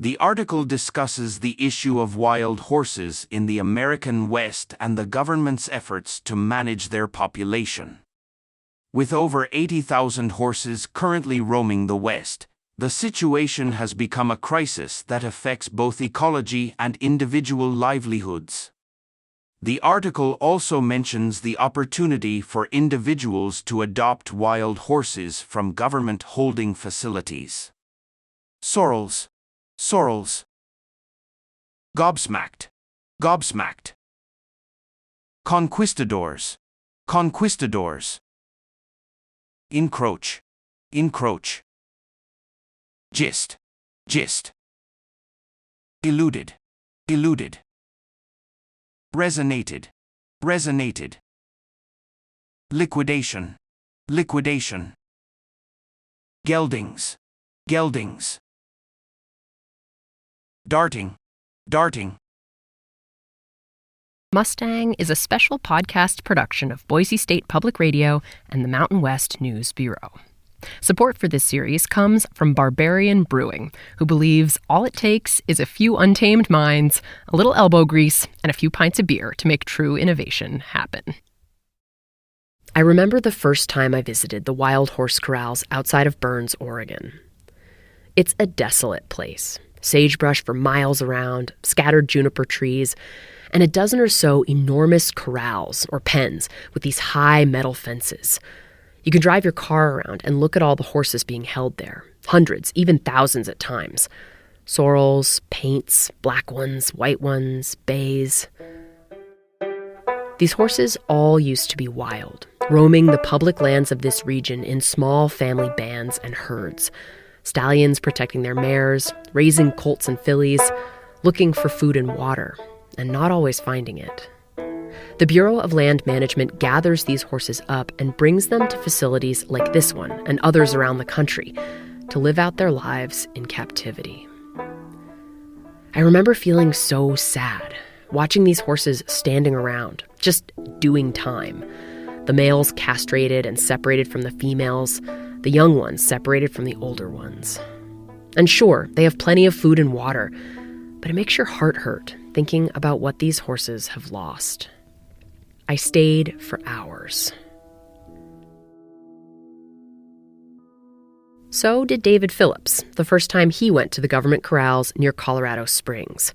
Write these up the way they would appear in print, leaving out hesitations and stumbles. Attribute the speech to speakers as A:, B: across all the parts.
A: The article discusses the issue of wild horses in the American West and the government's efforts to manage their population. With over 80,000 horses currently roaming the West, the situation has become a crisis that affects both ecology and individual livelihoods. The article also mentions the opportunity for individuals to adopt wild horses from government holding facilities. Sorrels. Gobsmacked. Conquistadors. Encroach. Gist. Eluded. Resonated. Liquidation. Geldings. Darting.
B: Mustang is a special podcast production of Boise State Public Radio and the Mountain West News Bureau. Support for this series comes from Barbarian Brewing, who believes all it takes is a few untamed minds, a little elbow grease, and a few pints of beer to make true innovation happen. I remember the first time I visited the wild horse corrals outside of Burns, Oregon. It's a desolate place. Sagebrush for miles around, scattered juniper trees, and a dozen or so enormous corrals or pens with these high metal fences. You can drive your car around and look at all the horses being held there, hundreds, even thousands at times. Sorrels, paints, black ones, white ones, bays. These horses all used to be wild, roaming the public lands of this region in small family bands and herds. Stallions protecting their mares, raising colts and fillies, looking for food and water, and not always finding it. The Bureau of Land Management gathers these horses up and brings them to facilities like this one and others around the country to live out their lives in captivity. I remember feeling so sad, watching these horses standing around, just doing time. The males castrated and separated from the females, the young ones separated from the older ones. And sure, they have plenty of food and water, but it makes your heart hurt thinking about what these horses have lost. I stayed for hours. So did David Phillips, the first time he went to the government corrals near Colorado Springs.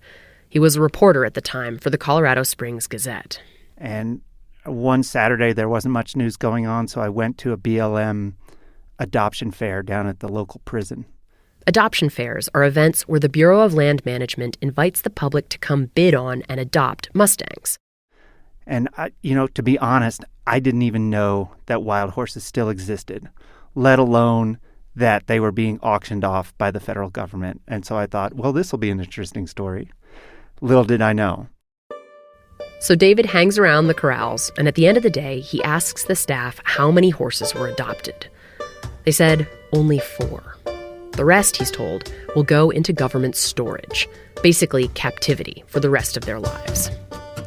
B: He was a reporter at the time for the Colorado Springs Gazette.
C: And one Saturday, there wasn't much news going on, so I went to a BLM adoption fair down at the local prison.
B: Adoption fairs are events where the Bureau of Land Management invites the public to come bid on and adopt Mustangs.
C: And, to be honest, I didn't even know that wild horses still existed, let alone that they were being auctioned off by the federal government. And so I thought, well, this will be an interesting story. Little did I know.
B: So David hangs around the corrals, and at the end of the day, he asks the staff how many horses were adopted. They said only 4. The rest, he's told, will go into government storage, basically captivity for the rest of their lives.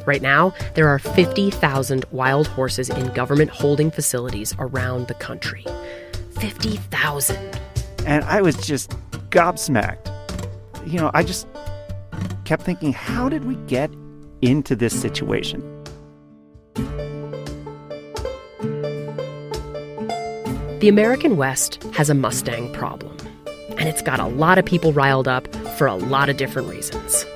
B: Right now, there are 50,000 wild horses in government holding facilities around the country. 50,000.
C: And I was just gobsmacked. I just kept thinking, how did we get into this situation?
B: The American West has a Mustang problem, and it's got a lot of people riled up for a lot of different reasons.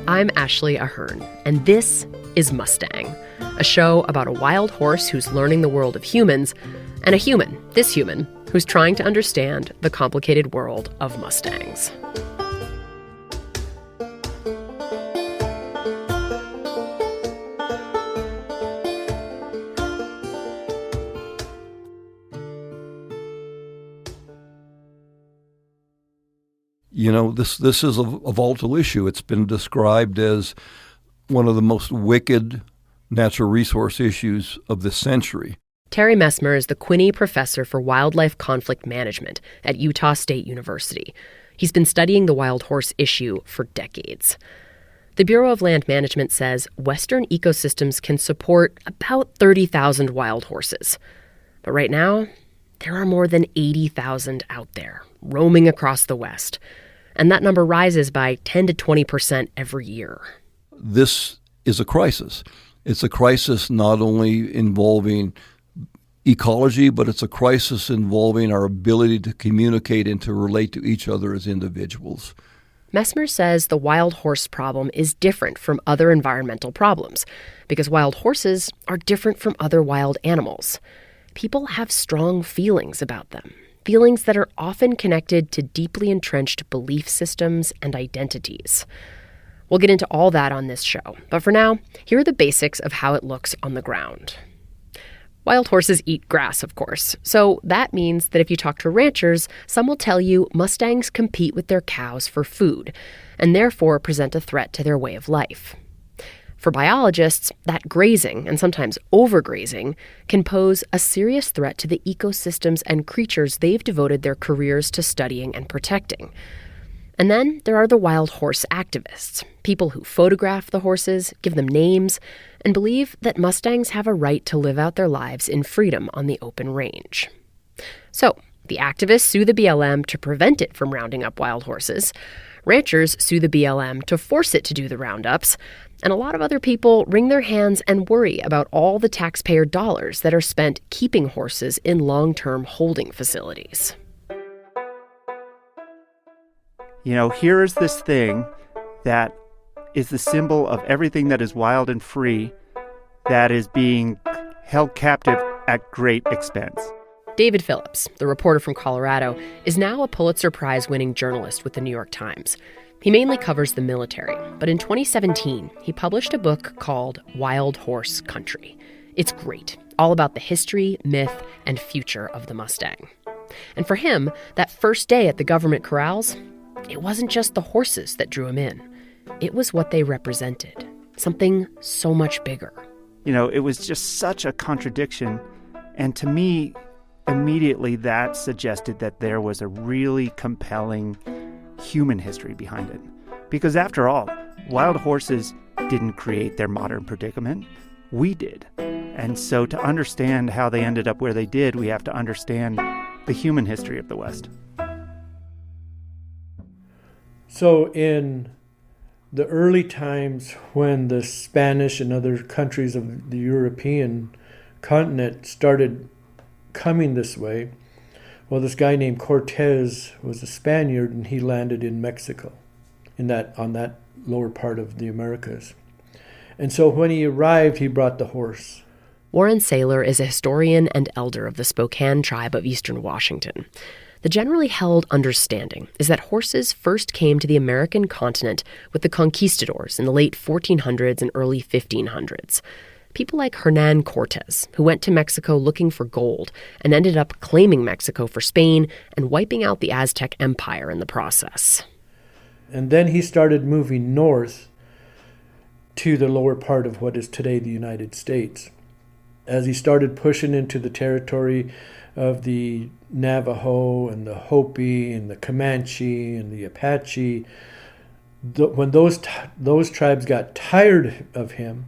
B: I'm Ashley Ahern, and this is Mustang, a show about a wild horse who's learning the world of humans, and a human, this human, who's trying to understand the complicated world of Mustangs.
D: This is a volatile issue. It's been described as one of the most wicked natural resource issues of this century.
B: Terry Messmer is the Quinney Professor for Wildlife Conflict Management at Utah State University. He's been studying the wild horse issue for decades. The Bureau of Land Management says Western ecosystems can support about 30,000 wild horses. But right now, there are more than 80,000 out there, roaming across the West. And that number rises by 10 to 20% every year.
D: This is a crisis. It's a crisis not only involving ecology, but it's a crisis involving our ability to communicate and to relate to each other as individuals.
B: Messmer says the wild horse problem is different from other environmental problems because wild horses are different from other wild animals. People have strong feelings about them, feelings that are often connected to deeply entrenched belief systems and identities. We'll get into all that on this show, but for now, here are the basics of how it looks on the ground. Wild horses eat grass, of course, so that means that if you talk to ranchers, some will tell you Mustangs compete with their cows for food, and therefore present a threat to their way of life. For biologists, that grazing, and sometimes overgrazing, can pose a serious threat to the ecosystems and creatures they've devoted their careers to studying and protecting. And then there are the wild horse activists, people who photograph the horses, give them names, and believe that Mustangs have a right to live out their lives in freedom on the open range. So, the activists sue the BLM to prevent it from rounding up wild horses. Ranchers sue the BLM to force it to do the roundups. And a lot of other people wring their hands and worry about all the taxpayer dollars that are spent keeping horses in long-term holding facilities.
C: You know, here is this thing that is the symbol of everything that is wild and free that is being held captive at great expense.
B: David Phillips, the reporter from Colorado, is now a Pulitzer Prize-winning journalist with the New York Times. He mainly covers the military, but in 2017, he published a book called Wild Horse Country. It's great, all about the history, myth, and future of the Mustang. And for him, that first day at the government corrals, it wasn't just the horses that drew him in. It was what they represented, something so much bigger.
C: You know, it was just such a contradiction. And to me, immediately that suggested that there was a really compelling human history behind it. Because after all, wild horses didn't create their modern predicament. We did. And so to understand how they ended up where they did, we have to understand the human history of the West.
E: So in the early times when the Spanish and other countries of the European continent started coming this way, well, this guy named Cortez was a Spaniard, and he landed in Mexico, on that lower part of the Americas. And so when he arrived, he brought the horse.
B: Warren Saylor is a historian and elder of the Spokane tribe of eastern Washington. The generally held understanding is that horses first came to the American continent with the conquistadors in the late 1400s and early 1500s. People like Hernan Cortez, who went to Mexico looking for gold and ended up claiming Mexico for Spain and wiping out the Aztec Empire in the process.
E: And then he started moving north to the lower part of what is today the United States. As he started pushing into the territory of the Navajo and the Hopi and the Comanche and the Apache, when those tribes got tired of him,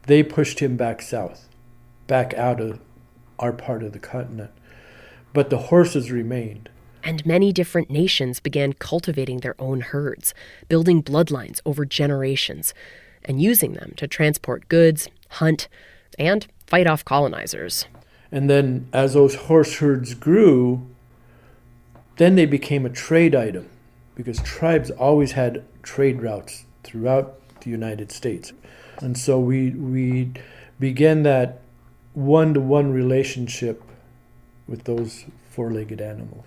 E: they pushed him back south, back out of our part of the continent. But the horses remained.
B: And many different nations began cultivating their own herds, building bloodlines over generations, and using them to transport goods, hunt, and fight off colonizers.
E: And then as those horse herds grew, then they became a trade item, because tribes always had trade routes throughout the United States. And so we began that one-to-one relationship with those four-legged animals.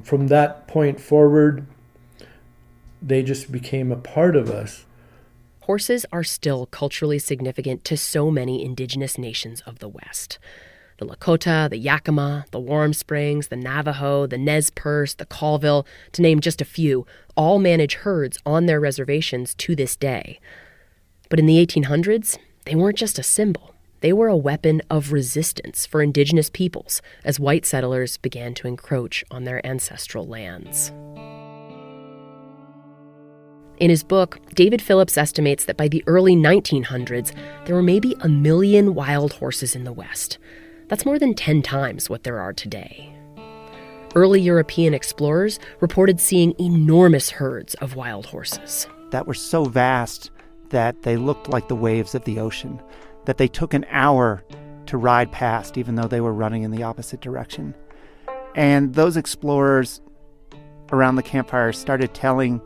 E: From that point forward, they just became a part of us.
B: Horses are still culturally significant to so many indigenous nations of the West. The Lakota, the Yakima, the Warm Springs, the Navajo, the Nez Perce, the Colville, to name just a few, all manage herds on their reservations to this day. But in the 1800s, they weren't just a symbol. They were a weapon of resistance for indigenous peoples as white settlers began to encroach on their ancestral lands. In his book, David Phillips estimates that by the early 1900s, there were maybe 1 million wild horses in the West. That's more than 10 times what there are today. Early European explorers reported seeing enormous herds of wild horses
C: that were so vast that they looked like the waves of the ocean, that they took an hour to ride past even though they were running in the opposite direction. And those explorers around the campfire started telling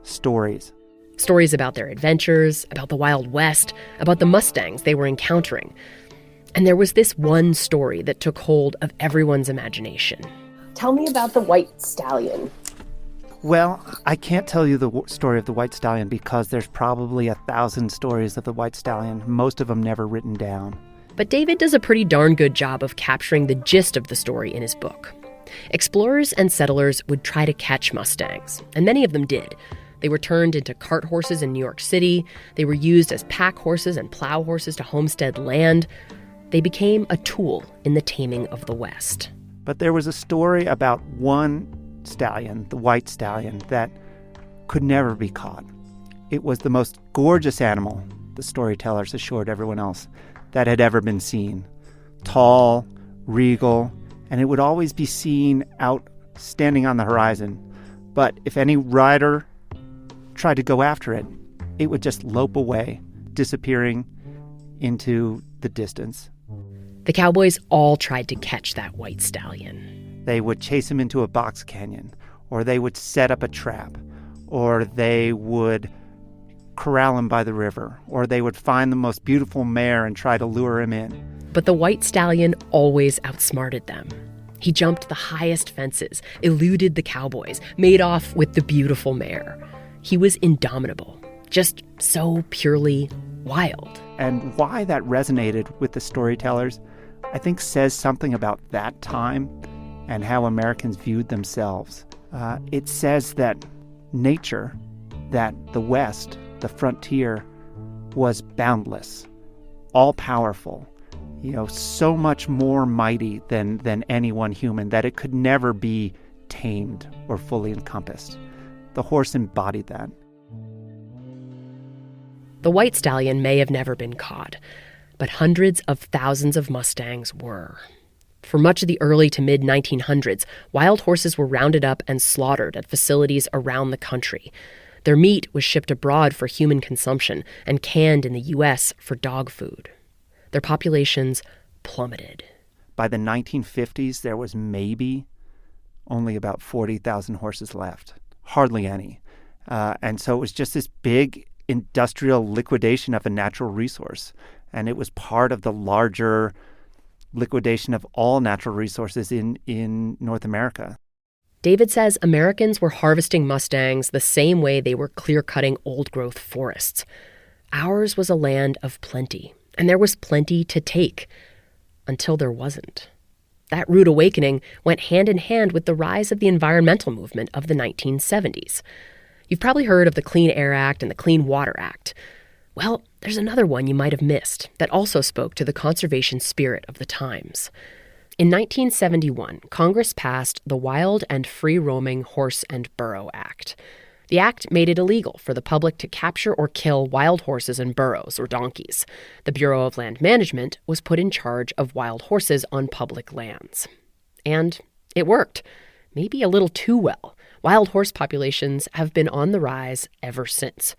C: stories.
B: Stories about their adventures, about the Wild West, about the mustangs they were encountering. And there was this one story that took hold of everyone's imagination.
F: Tell me about the white stallion.
C: Well, I can't tell you the story of the white stallion because there's probably 1,000 stories of the white stallion, most of them never written down.
B: But David does a pretty darn good job of capturing the gist of the story in his book. Explorers and settlers would try to catch mustangs, and many of them did. They were turned into cart horses in New York City. They were used as pack horses and plow horses to homestead land. They became a tool in the taming of the West.
C: But there was a story about one stallion, the white stallion, that could never be caught. It was the most gorgeous animal, the storytellers assured everyone else, that had ever been seen. Tall, regal, and it would always be seen out standing on the horizon. But if any rider tried to go after it, it would just lope away, disappearing into the distance.
B: The cowboys all tried to catch that white stallion.
C: They would chase him into a box canyon, or they would set up a trap, or they would corral him by the river, or they would find the most beautiful mare and try to lure him in.
B: But the white stallion always outsmarted them. He jumped the highest fences, eluded the cowboys, made off with the beautiful mare. He was indomitable, just so purely wild.
C: And why that resonated with the storytellers, I think says something about that time and how Americans viewed themselves. It says that nature, that the West, the frontier, was boundless, all-powerful, so much more mighty than any one human, that it could never be tamed or fully encompassed. The horse embodied that.
B: The white stallion may have never been caught, but hundreds of thousands of mustangs were. For much of the early to mid-1900s, wild horses were rounded up and slaughtered at facilities around the country. Their meat was shipped abroad for human consumption and canned in the U.S. for dog food. Their populations plummeted.
C: By the 1950s, there was maybe only about 40,000 horses left. Hardly any. And so it was just this big industrial liquidation of a natural resource. And it was part of the larger liquidation of all natural resources in North America.
B: David says Americans were harvesting mustangs the same way they were clear-cutting old-growth forests. Ours was a land of plenty, and there was plenty to take, until there wasn't. That rude awakening went hand in hand with the rise of the environmental movement of the 1970s. You've probably heard of the Clean Air Act and the Clean Water Act. Well, there's another one you might have missed that also spoke to the conservation spirit of the times. In 1971, Congress passed the Wild and Free-Roaming Horse and Burro Act. The act made it illegal for the public to capture or kill wild horses and burros, or donkeys. The Bureau of Land Management was put in charge of wild horses on public lands. And it worked. Maybe a little too well. Wild horse populations have been on the rise ever since.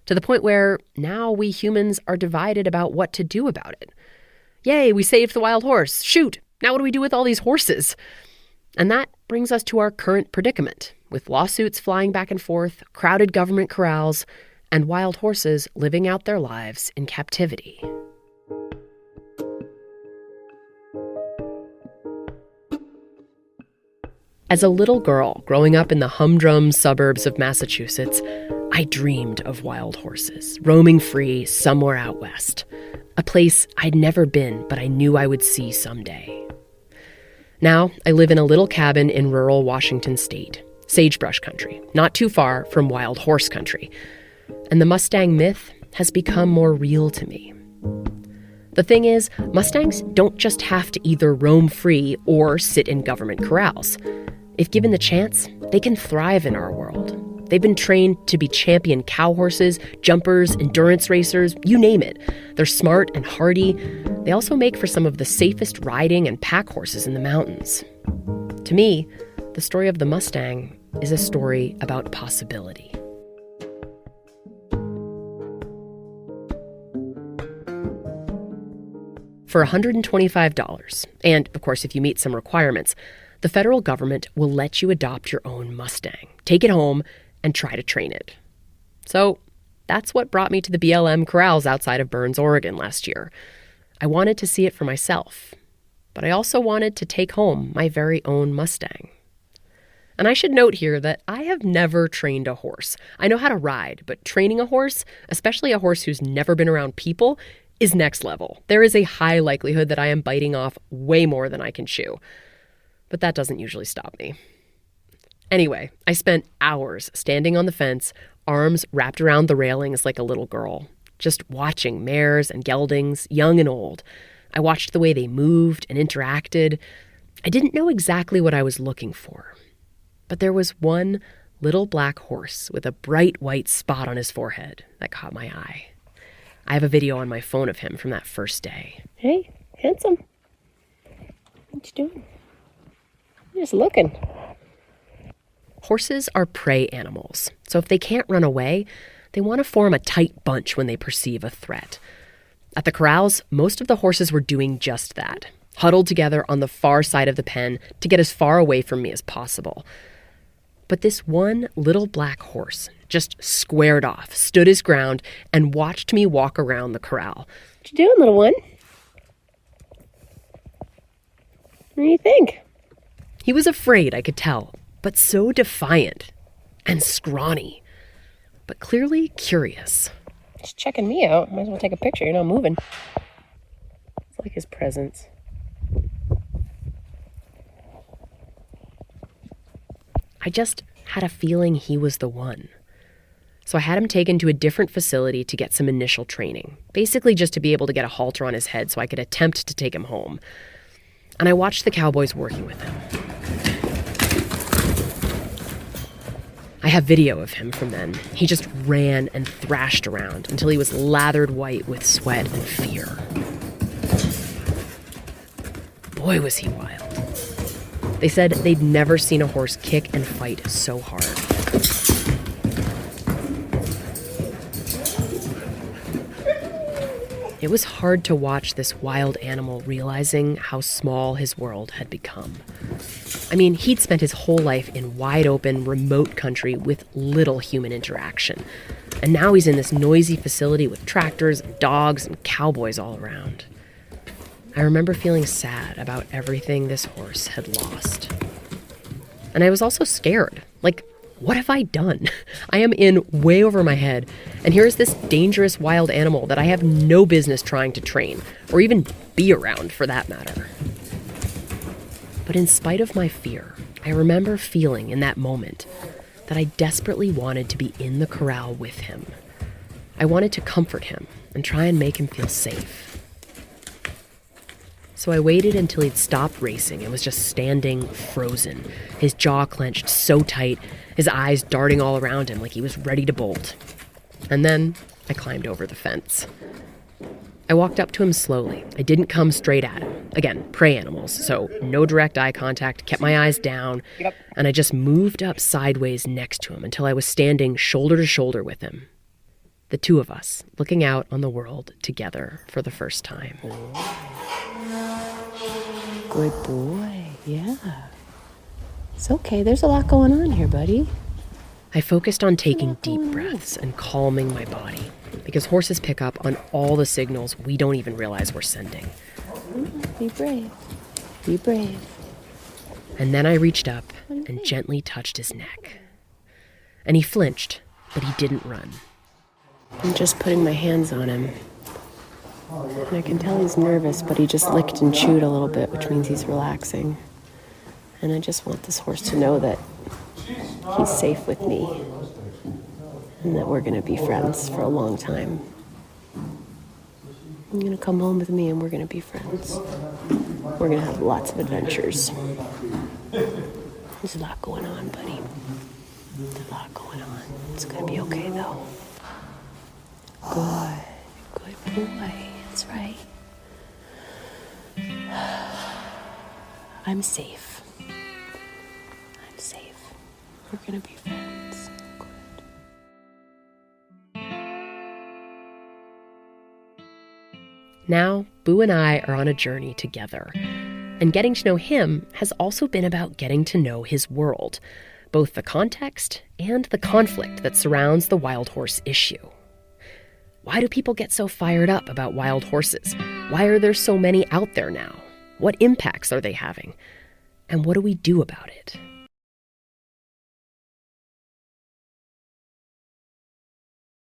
B: To the point where now we humans are divided about what to do about it. Yay, we saved the wild horse. Shoot, now what do we do with all these horses? And that brings us to our current predicament, with lawsuits flying back and forth, crowded government corrals, and wild horses living out their lives in captivity. As a little girl growing up in the humdrum suburbs of Massachusetts, I dreamed of wild horses, roaming free somewhere out west. A place I'd never been, but I knew I would see someday. Now, I live in a little cabin in rural Washington state, sagebrush country, not too far from wild horse country. And the Mustang myth has become more real to me. The thing is, Mustangs don't just have to either roam free or sit in government corrals. If given the chance, they can thrive in our world. They've been trained to be champion cow horses, jumpers, endurance racers, you name it. They're smart and hardy. They also make for some of the safest riding and pack horses in the mountains. To me, the story of the Mustang is a story about possibility. For $125, and of course if you meet some requirements, the federal government will let you adopt your own Mustang, take it home, and try to train it. So that's what brought me to the BLM corrals outside of Burns, Oregon last year. I wanted to see it for myself, but I also wanted to take home my very own Mustang. And I should note here that I have never trained a horse. I know how to ride, but training a horse, especially a horse who's never been around people, is next level. There is a high likelihood that I am biting off way more than I can chew. But that doesn't usually stop me. Anyway, I spent hours standing on the fence, arms wrapped around the railings like a little girl, just watching mares and geldings, young and old. I watched the way they moved and interacted. I didn't know exactly what I was looking for. But there was one little black horse with a bright white spot on his forehead that caught my eye. I have a video on my phone of him from that first day. Hey, handsome. What you doing? I'm just looking. Horses are prey animals, so if they can't run away, they want to form a tight bunch when they perceive a threat. At the corrals, most of the horses were doing just that, huddled together on the far side of the pen to get as far away from me as possible. But this one little black horse just squared off, stood his ground, and watched me walk around the corral. What you doing, little one? What do you think? He was afraid, I could tell, but so defiant and scrawny, but clearly curious. He's checking me out. Might as well take a picture. You're not moving. It's like his presence. I just had a feeling he was the one. So I had him taken to a different facility to get some initial training, basically just to be able to get a halter on his head so I could attempt to take him home. And I watched the cowboys working with him. I have video of him from then. He just ran and thrashed around until he was lathered white with sweat and fear. Boy, was he wild. They said they'd never seen a horse kick and fight so hard. It was hard to watch this wild animal realizing how small his world had become. I mean, he'd spent his whole life in wide open, remote country with little human interaction. And now he's in this noisy facility with tractors and dogs and cowboys all around. I remember feeling sad about everything this horse had lost. And I was also scared. Like, what have I done? I am in way over my head, and here's this dangerous wild animal that I have no business trying to train, or even be around for that matter. But in spite of my fear, I remember feeling in that moment that I desperately wanted to be in the corral with him. I wanted to comfort him and try and make him feel safe. So I waited until he'd stopped racing and was just standing frozen, his jaw clenched so tight, his eyes darting all around him like he was ready to bolt. And then I climbed over the fence. I walked up to him slowly. I didn't come straight at him. Again, prey animals, so no direct eye contact, kept my eyes down, and I just moved up sideways next to him until I was standing shoulder to shoulder with him. The two of us, looking out on the world together for the first time.
F: Good boy, yeah. It's okay, there's a lot going on here, buddy.
B: I focused on taking deep breaths and calming my body, because horses pick up on all the signals we don't even realize we're sending.
F: Be brave. Be brave.
B: And then I reached up and gently touched his neck. And he flinched, but he didn't run.
F: I'm just putting my hands on him. And I can tell he's nervous, but he just licked and chewed a little bit, which means he's relaxing. And I just want this horse to know that he's safe with me and that we're going to be friends for a long time. You're going to come home with me and we're going to be friends. We're going to have lots of adventures. There's a lot going on, buddy. There's a lot going on. It's gonna be okay, though. Good boy. That's right. I'm safe. We're gonna be friends. Good.
B: Now, Boo and I are on a journey together. And getting to know him has also been about getting to know his world, both the context and the conflict that surrounds the wild horse issue. Why do people get so fired up about wild horses? Why are there so many out there now? What impacts are they having? And what do we do about it?